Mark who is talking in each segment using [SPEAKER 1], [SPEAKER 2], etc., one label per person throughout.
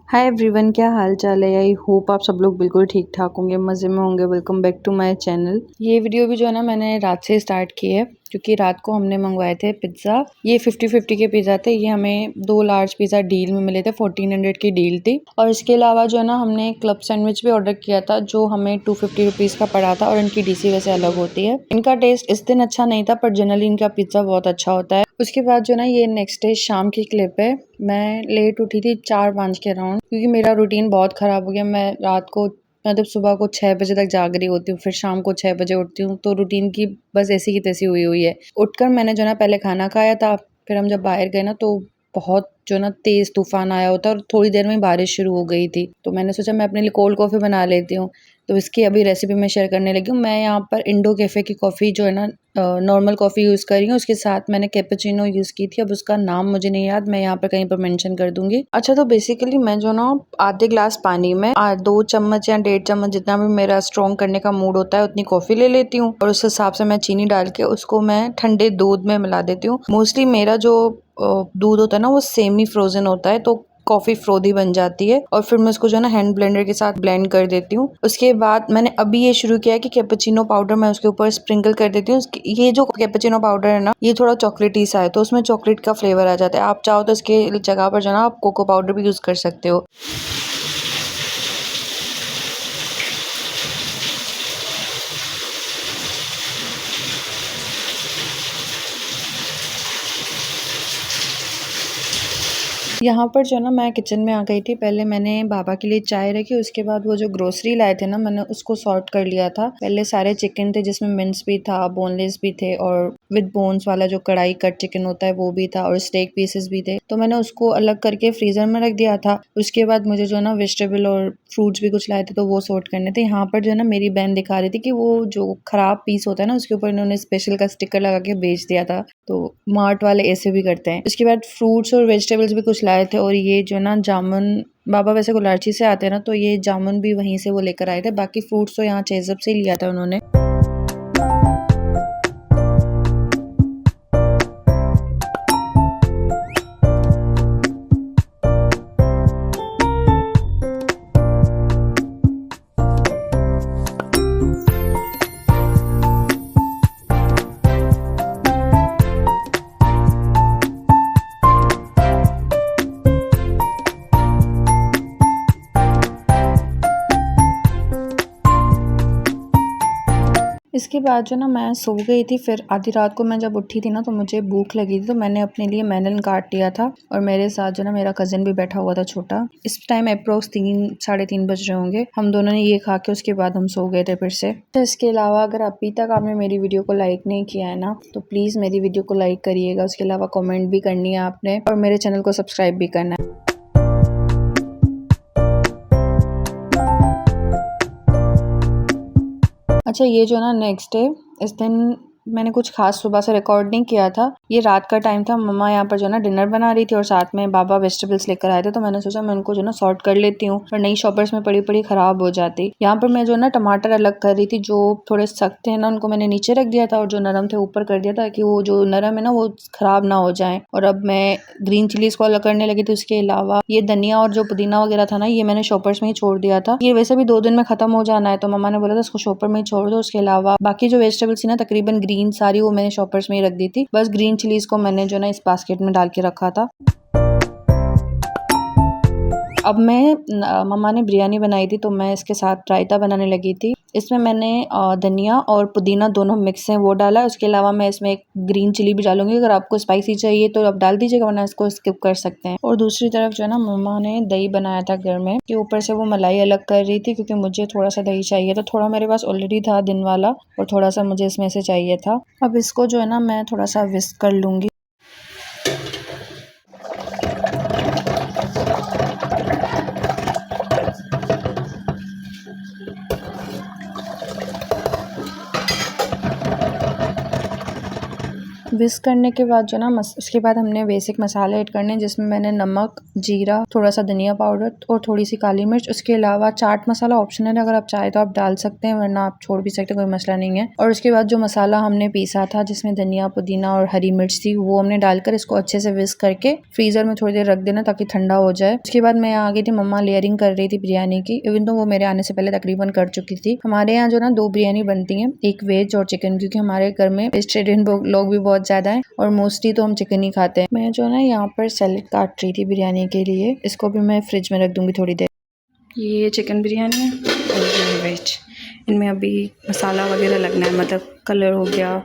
[SPEAKER 1] Hi everyone, क्या हाल चाल है। आई होप आप सब लोग बिल्कुल ठीक ठाक होंगे, मज़े में होंगे। Welcome back to my channel. ये वीडियो भी जो है ना मैंने रात से स्टार्ट की है क्योंकि रात को हमने मंगवाए थे पिज़्ज़ा। ये 50-50 के पिज़्ज़ा थे। ये हमें 2 लार्ज पिज़्ज़ा डील में मिले थे, 1400 की डील थी। और इसके अलावा जो है ना हमने क्लब सैंडविच भी ऑर्डर किया था जो हमें 250 रुपीज़ का पड़ा था। और इनकी डीसी वैसे अलग होती है। इनका टेस्ट इस दिन अच्छा नहीं था पर जनरली इनका पिज़्ज़ा बहुत अच्छा होता है। उसके बाद जो ना ये नेक्स्ट डे शाम की क्लिप है। मैं लेट उठी थी 4-5 के अराउंड क्योंकि मेरा रूटीन बहुत ख़राब हो गया। मैं रात को मतलब सुबह को 6 बजे तक जाग रही होती हूँ, फिर शाम को 6 बजे उठती हूँ, तो रूटीन की बस ऐसी की तैसी हुई है। उठकर मैंने जो ना पहले खाना खाया था, फिर हम जब बाहर गए ना तो बहुत जो ना तेज़ तूफ़ान आया होता और थोड़ी देर में बारिश शुरू हो गई थी। तो मैंने सोचा मैं अपने लिए कोल्ड कॉफ़ी बना लेती हूँ। तो इसकी अभी रेसिपी मैं शेयर करने लगी हूँ। मैं यहाँ पर इंडो कैफ़े की कॉफ़ी जो है ना नॉर्मल कॉफ़ी यूज़ कर रही हूँ। उसके साथ मैंने कैपुचिनो यूज़ की थी। अब उसका नाम मुझे नहीं याद, मैं यहाँ पर कहीं पर मेंशन कर दूँगी। अच्छा, तो बेसिकली मैं जो ना आधे ग्लास पानी में 2 चम्मच या 1.5 चम्मच जितना भी मेरा स्ट्रॉन्ग करने का मूड होता है उतनी कॉफ़ी ले लेती हूँ। और उस हिसाब से मैं चीनी डाल के उसको मैं ठंडे दूध में मिला देती हूँ। मोस्टली मेरा जो दूध होता है ना वो सेमी फ्रोज़न होता है, तो कॉफ़ी फ्रोदी बन जाती है। और फिर मैं उसको जो है ना हैंड ब्लेंडर के साथ ब्लेंड कर देती हूँ। उसके बाद मैंने अभी ये शुरू किया है कि कैपुचिनो पाउडर मैं उसके ऊपर स्प्रिंकल कर देती हूँ। ये जो कैपुचिनो पाउडर है ना ये थोड़ा चॉकलेटी सा है, तो उसमें चॉकलेट का फ्लेवर आ जाता है। आप चाहो तो इसके जगह पर जो है ना आप कोको पाउडर भी यूज़ कर सकते हो। यहाँ पर जो ना मैं किचन में आ गई थी। पहले मैंने बाबा के लिए चाय रखी, उसके बाद वो जो ग्रोसरी लाए थे ना मैंने उसको सॉर्ट कर लिया था। पहले सारे चिकन थे जिसमें मिन्स भी था, बोनलेस भी थे और विद बोन्स वाला जो कढ़ाई कट चिकन होता है वो भी था, और स्टेक पीसेस भी थे। तो मैंने उसको अलग करके फ्रीजर में रख दिया था। उसके बाद मुझे जो ना वेजिटेबल और फ्रूट्स भी कुछ लाए थे तो वो सॉर्ट करने थे। यहाँ पर जो है ना मेरी बहन दिखा रही थी कि वो जो खराब पीस होता है ना उसके ऊपर इन्होंने स्पेशल का स्टिकर लगा के बेच दिया था। तो मार्ट वाले ऐसे भी करते हैं। उसके बाद फ्रूट्स और वेजिटेबल्स भी कुछ लाए थे। और ये जो ना जामुन, बाबा वैसे कुलारची से आते हैं ना, तो ये जामुन भी वहीं से वो लेकर आए थे। बाकी फ्रूट्स तो यहाँ चेज़अप से ही लिया था उन्होंने। इसके बाद जो ना मैं सो गई थी। फिर आधी रात को मैं जब उठी थी ना तो मुझे भूख लगी थी, तो मैंने अपने लिए मेलन काट लिया था। और मेरे साथ जो ना मेरा कज़न भी बैठा हुआ था छोटा। इस टाइम अप्रोक्स 3-3:30 बज रहे होंगे। हम दोनों ने ये खा के उसके बाद हम सो गए थे फिर से। तो इसके अलावा अगर अभी तक आपने मेरी वीडियो को लाइक नहीं किया है ना तो प्लीज़ मेरी वीडियो को लाइक करिएगा। उसके अलावा कॉमेंट भी करनी है आपने और मेरे चैनल को सब्सक्राइब भी करना है। अच्छा, ये जो ना नेक्स्ट डे, इस दिन मैंने कुछ खास सुबह से रिकॉर्ड नहीं किया था। ये रात का टाइम था। मम्मा यहाँ पर जो ना डिनर बना रही थी और साथ में बाबा वेजिटेबल्स लेकर आए थे, तो मैंने सोचा मैं उनको जो ना सॉर्ट कर लेती हूँ और नई शॉपर्स में पड़ी पड़ी ख़राब हो जाती। यहाँ पर मैं जो ना टमाटर अलग कर रही थी। जो थोड़े सख्त थे ना उनको मैंने नीचे रख दिया था और जो नरम थे ऊपर कर दिया था कि वो जो नरम है ना वो ख़राब ना हो जाए। और अब मैं ग्रीन चिलीज़ को अलग करने लगी थी। उसके अलावा ये धनिया और जो पुदीना वगैरह था ना ये मैंने शॉपर्स में ही छोड़ दिया था। ये वैसे भी 2 दिन में ख़त्म हो जाना है, तो मम्मा ने बोला था इसको शॉपर में ही छोड़ दो। उसके अलावा बाकी जो वेजिटेबल्स थी ना तकरीबन ग्रीन सारी वो मैंने शॉपर्स में ही रख दी थी। बस ग्रीन चिलीज को मैंने जो ना इस बास्केट में डाल के रखा था। अब मम्मा ने बिरयानी बनाई थी तो मैं इसके साथ रायता बनाने लगी थी। इसमें मैंने धनिया और पुदीना दोनों मिक्स हैं वो डाला है। उसके अलावा मैं इसमें एक ग्रीन चिली भी डालूंगी। अगर आपको स्पाइसी चाहिए तो आप डाल दीजिएगा, वरना इसको स्किप कर सकते हैं। और दूसरी तरफ जो है ना मम्मा ने दही बनाया था घर में, कि ऊपर से वो मलाई अलग कर रही थी क्योंकि मुझे थोड़ा सा दही चाहिए था। थोड़ा मेरे पास ऑलरेडी था दिन वाला और थोड़ा सा मुझे इसमें से चाहिए था। अब इसको जो है ना मैं थोड़ा सा विस्क कर लूँगी। विस्क करने के बाद जो ना उसके बाद हमने बेसिक मसाले ऐड करने हैं, जिसमें मैंने नमक, जीरा, थोड़ा सा धनिया पाउडर और थोड़ी सी काली मिर्च। उसके अलावा चाट मसाला ऑप्शनल है, अगर आप चाहे तो आप डाल सकते हैं, वरना आप छोड़ भी सकते हैं, कोई मसला नहीं है। और उसके बाद जो मसाला हमने पीसा था जिसमें धनिया, पुदीना और हरी मिर्च थी, वो हमने डालकर इसको अच्छे से विस्क करके फ्रीजर में थोड़ी देर रख देना ताकि ठंडा हो जाए। उसके बाद मैं आ गई थी, मम्मा लेयरिंग कर रही थी बिरयानी की, इवन तो वो मेरे आने से पहले तकरीबन कर चुकी थी। हमारे यहाँ जो ना 2 बिरयानी बनती है, एक वेज और चिकन, क्योंकि हमारे घर में वेजिटेरियन लोग भी बहुत ज्यादा है और मोस्टली तो हम चिकन ही खाते हैं। मैं जो ना यहाँ पर सैलेड काट रही थी बिरयानी के लिए, इसको भी मैं फ्रिज में रख दूंगी थोड़ी देर। ये चिकन बिरयानी है और ये वेज, इनमें अभी मसाला वगैरह लगना है, मतलब कलर हो गया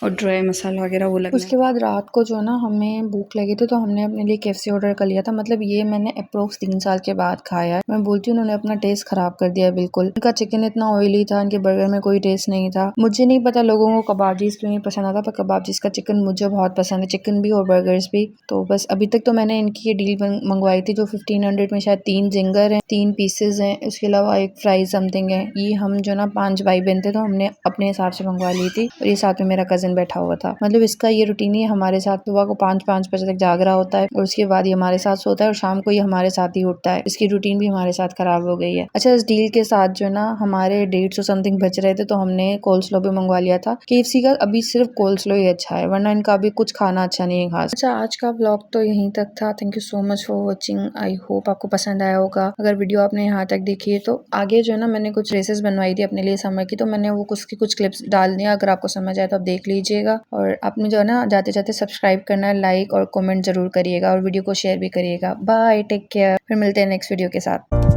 [SPEAKER 1] और ड्राई मसाला वगैरह वो लगना है। उसके बाद रात को जो ना हमें भूख लगी थी, तो हमने अपने लिए KFC ऑर्डर कर लिया था। मतलब ये मैंने अप्रोक्स 3 साल के बाद खाया है। मैं बोलती हूँ उन्होंने अपना टेस्ट खराब कर दिया बिल्कुल। इनका चिकन इतना ऑयली था, इनके बर्गर में कोई टेस्ट नहीं था। मुझे नहीं पता लोगों को कबाबजीज क्यों नहीं पसंद आता, पर कबाबजीज का चिकन मुझे बहुत पसंद है, चिकन भी और बर्गर्स भी। तो बस अभी तक तो मैंने इनकी ये डील मंगवाई थी, जो 1500 में शायद 3 जिंगर है, 3 पीसेज हैं, उसके अलावा एक फ्राई समथिंग है। ये हम जो ना 5 भाई बहन थे, तो हमने अपने हिसाब से मंगवा ली थी। और ये साथ में मेरा कजन बैठा हुआ था। मतलब इसका ये रूटीन ही हमारे साथ, सुबह को 5 बजे तक जाग रहा होता है और उसके बाद ये हमारे साथ सोता है और शाम को ये हमारे साथ ही उठता है। इसकी रूटीन भी हमारे साथ खराब हो गई है। अच्छा, इस डील के साथ जो ना हमारे 150 समथिंग बच रहे थे, तो हमने कोल्स्लो भी मंगवा लिया था। KFC का अभी सिर्फ कोल्स्लो ही अच्छा है, वरना इनका अभी कुछ खाना अच्छा नहीं है खास। अच्छा, आज का व्लॉग तो यहीं तक था। Thank you so much for watching. I hope आपको पसंद आया होगा। अगर वीडियो आपने यहाँ तक देखी है, तो आगे जो ना मैंने कुछ ड्रेसेस बनवाई थी अपने लिए समर की, तो मैंने वो कुछ क्लिप्स डाल दिया। अगर आपको समझ आए तो आप देख लीजिएगा। और आपने जो है ना जाते जाते सब्सक्राइब करना, लाइक और कमेंट जरूर करिएगा और वीडियो को शेयर भी करिएगा। बाय, टेक केयर, फिर मिलते हैं नेक्स्ट वीडियो के साथ।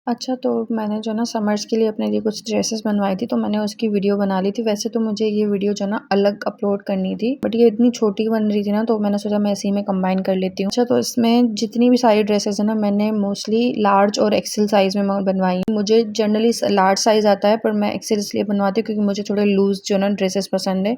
[SPEAKER 1] अच्छा, तो मैंने जो ना समर्स के लिए अपने लिए कुछ ड्रेसेस बनवाई थी, तो मैंने उसकी वीडियो बना ली थी। वैसे तो मुझे ये वीडियो जो ना अलग अपलोड करनी थी, बट ये इतनी छोटी बन रही थी ना, तो मैंने सोचा मैं इसी में कंबाइन कर लेती हूँ। अच्छा, तो इसमें जितनी भी सारी ड्रेसेस है ना, मैंने मोस्टली लार्ज और एक्सेल साइज में बनवाई। मुझे जनरली लार्ज साइज आता है, पर मैं एक्सेल इसलिए बनवाती हूँ क्योंकि मुझे थोड़े लूज जो ना ड्रेसेस पसंद है।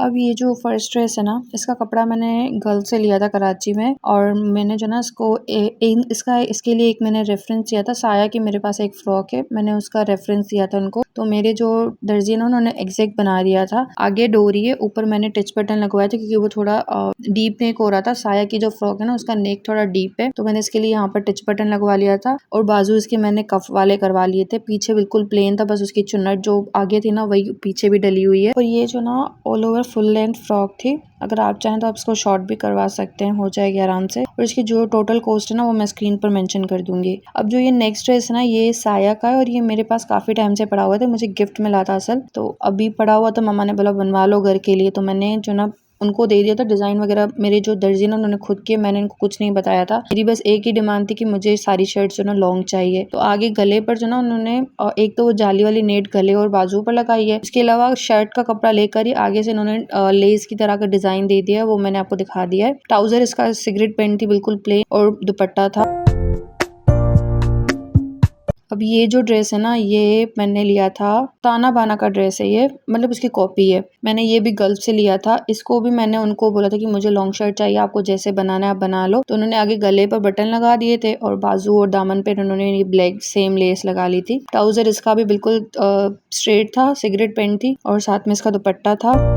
[SPEAKER 1] अब ये जो फर्स्ट ड्रेस है ना, इसका कपड़ा मैंने गर्ल से लिया था कराची में, और मैंने जो ना इसको इसके लिए एक मैंने रेफरेंस दिया था। साया की मेरे पास एक फ्रॉक है, मैंने उसका रेफरेंस दिया था उनको। तो मेरे जो दर्जी है ना, उन्होंने एग्जैक्ट बना दिया था। आगे डोरी है, ऊपर मैंने टच बटन लगवाया था क्योंकि वो थोड़ा डीप नेक हो रहा था। साया की जो फ्रॉक है ना, उसका नेक थोड़ा डीप है, तो मैंने इसके लिए यहाँ पर टच बटन लगवा लिया था। और बाजू इसके मैंने कफ वाले करवा लिए थे। पीछे बिल्कुल प्लेन था, बस उसकी चुन्नट जो आगे थी ना, वही पीछे भी डली हुई है। और ये जो ना all over full length frock थी। अगर आप चाहें तो आप इसको शॉर्ट भी करवा सकते हैं, हो जाएगी आराम से। और इसकी जो टोटल कॉस्ट है ना, वो मैं स्क्रीन पर मेंशन कर दूंगी। अब जो ये नेक्स्ट ड्रेस है ना, ये साया का है और ये मेरे पास काफी टाइम से पड़ा हुआ था, मुझे गिफ्ट मिला था असल। तो अभी पड़ा हुआ, तो मम्मा ने बोला बनवा लो घर के लिए, तो मैंने जो ना उनको दे दिया था। डिजाइन वगैरह मेरे जो दर्जी ने उन्होंने खुद किए, मैंने इनको कुछ नहीं बताया था। मेरी बस एक ही डिमांड थी कि मुझे सारी शर्ट्स जो ना लॉन्ग चाहिए। तो आगे गले पर जो ना उन्होंने एक तो वो जाली वाली नेट गले और बाजू पर लगाई है। इसके अलावा शर्ट का कपड़ा लेकर ही आगे से इन्होंने लेस की तरह का डिजाइन दे दिया है, वो मैंने आपको दिखा दिया है। ट्राउजर इसका सिगरेट पेंट थी, बिल्कुल प्लेन, और दुपट्टा था। अब ये जो ड्रेस है ना, ये मैंने लिया था ताना बाना का ड्रेस है ये, मतलब उसकी कॉपी है। मैंने ये भी गल्फ से लिया था। इसको भी मैंने उनको बोला था कि मुझे लॉन्ग शर्ट चाहिए, आपको जैसे बनाना है आप बना लो। तो उन्होंने आगे गले पर बटन लगा दिए थे और बाजू और दामन पे उन्होंने ये ब्लैक सेम लेस लगा ली थी। ट्राउजर इसका भी बिल्कुल स्ट्रेट था, सिगरेट पेंट थी, और साथ में इसका दुपट्टा था।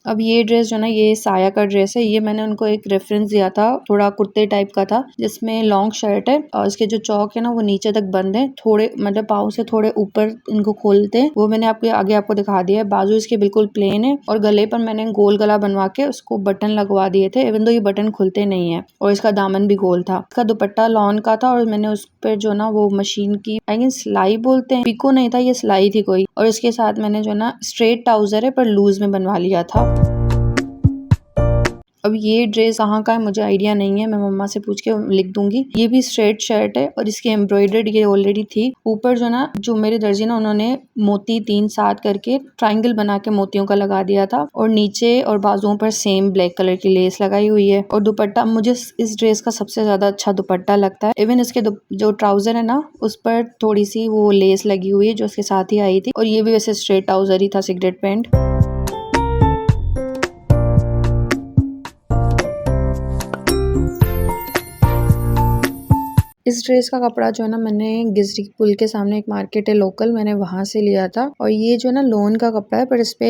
[SPEAKER 1] अब ये ड्रेस जो ना, ये साया का ड्रेस है। ये मैंने उनको एक रेफरेंस दिया था, थोड़ा कुर्ते टाइप का था, जिसमें लॉन्ग शर्ट है और इसके जो चौक है ना, वो नीचे तक बंद है, थोड़े मतलब पाँव से थोड़े ऊपर इनको खोलते हैं। वो मैंने आगे आपको दिखा दिया है। बाजू इसके बिल्कुल प्लेन है और गले पर मैंने गोल गला बनवा के उसको बटन लगवा दिए थे, इवन दो ये बटन खुलते नहीं है। और इसका दामन भी गोल था। इसका दुपट्टा लॉन का था और मैंने उस पर जो ना वो मशीन की आई मीन सिलाई बोलते हैं, पिको नहीं था, ये सिलाई थी कोई। और इसके साथ मैंने जो ना स्ट्रेट ट्राउजर है पर लूज में बनवा लिया था। अब ये ड्रेस कहाँ का है मुझे आइडिया नहीं है, मैं मम्मा से पूछ के लिख दूंगी। ये भी स्ट्रेट शर्ट है और इसकी एम्ब्रॉयडर्ड ये ऑलरेडी थी। ऊपर जो ना जो मेरे दर्जी ना उन्होंने मोती 3-7 करके ट्रायंगल बना के मोतियों का लगा दिया था और नीचे और बाजुओं पर सेम ब्लैक कलर की लेस लगाई हुई है। और दुपट्टा मुझे इस ड्रेस का सबसे ज्यादा अच्छा दुपट्टा लगता है। इवन इसके जो ट्राउजर है ना उस पर थोड़ी सी वो लेस लगी हुई है जो उसके साथ ही आई थी और ये भी वैसे स्ट्रेट ट्राउजर ही था, सिगरेट पैंट। इस ड्रेस का कपड़ा जो है ना मैंने गिजरी पुल के सामने एक मार्केट है लोकल, मैंने वहां से लिया था। और ये जो है ना लोन का कपड़ा है पर इस पे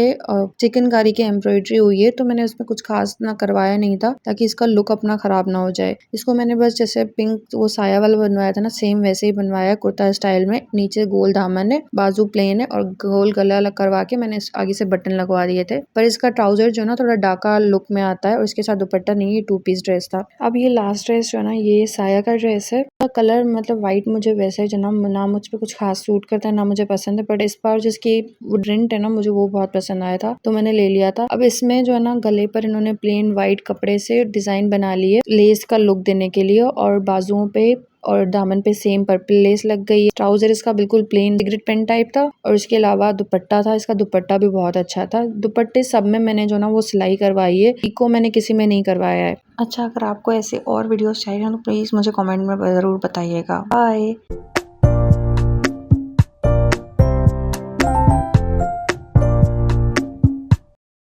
[SPEAKER 1] चिकनकारी की एम्ब्रॉयडरी हुई है, तो मैंने उसमें कुछ खास ना करवाया नहीं था ताकि इसका लुक अपना खराब ना हो जाए। इसको मैंने बस जैसे पिंक वो साया वाला बनवाया था ना सेम वैसे ही बनवाया कुर्ता स्टाइल में। नीचे गोल दामन है, बाजू प्लेन है और गोल गला करवा के मैंने आगे से बटन लगवा दिए थे। पर इसका ट्राउजर जो है ना थोड़ा डाका लुक में आता है और इसके साथ दुपट्टा नहीं, ये 2 पीस ड्रेस था। अब ये लास्ट ड्रेस जो है ना ये साया का ड्रेस है। कलर मतलब वाइट मुझे वैसे जो ना मुझ पे कुछ खास सूट करता है ना मुझे पसंद है, बट इस बार जिसकी वो प्रिंट है ना मुझे वो बहुत पसंद आया था तो मैंने ले लिया था। अब इसमें जो है ना गले पर इन्होंने प्लेन वाइट कपड़े से डिजाइन बना ली है लेस का लुक देने के लिए और बाजुओं पे और दामन पे सेम पर्पल लेस लग गई है। ट्राउजर इसका बिल्कुल प्लेन सिगरेट पेन टाइप था और इसके अलावा दुपट्टा था, इसका दुपट्टा भी बहुत अच्छा था। दुपट्टे सब में मैंने जो ना वो सिलाई करवाई है, इको मैंने किसी में नहीं करवाया है। अच्छा, अगर आपको ऐसे और वीडियोस चाहिए तो प्लीज मुझे कमेंट में जरूर बताइएगा। बाय।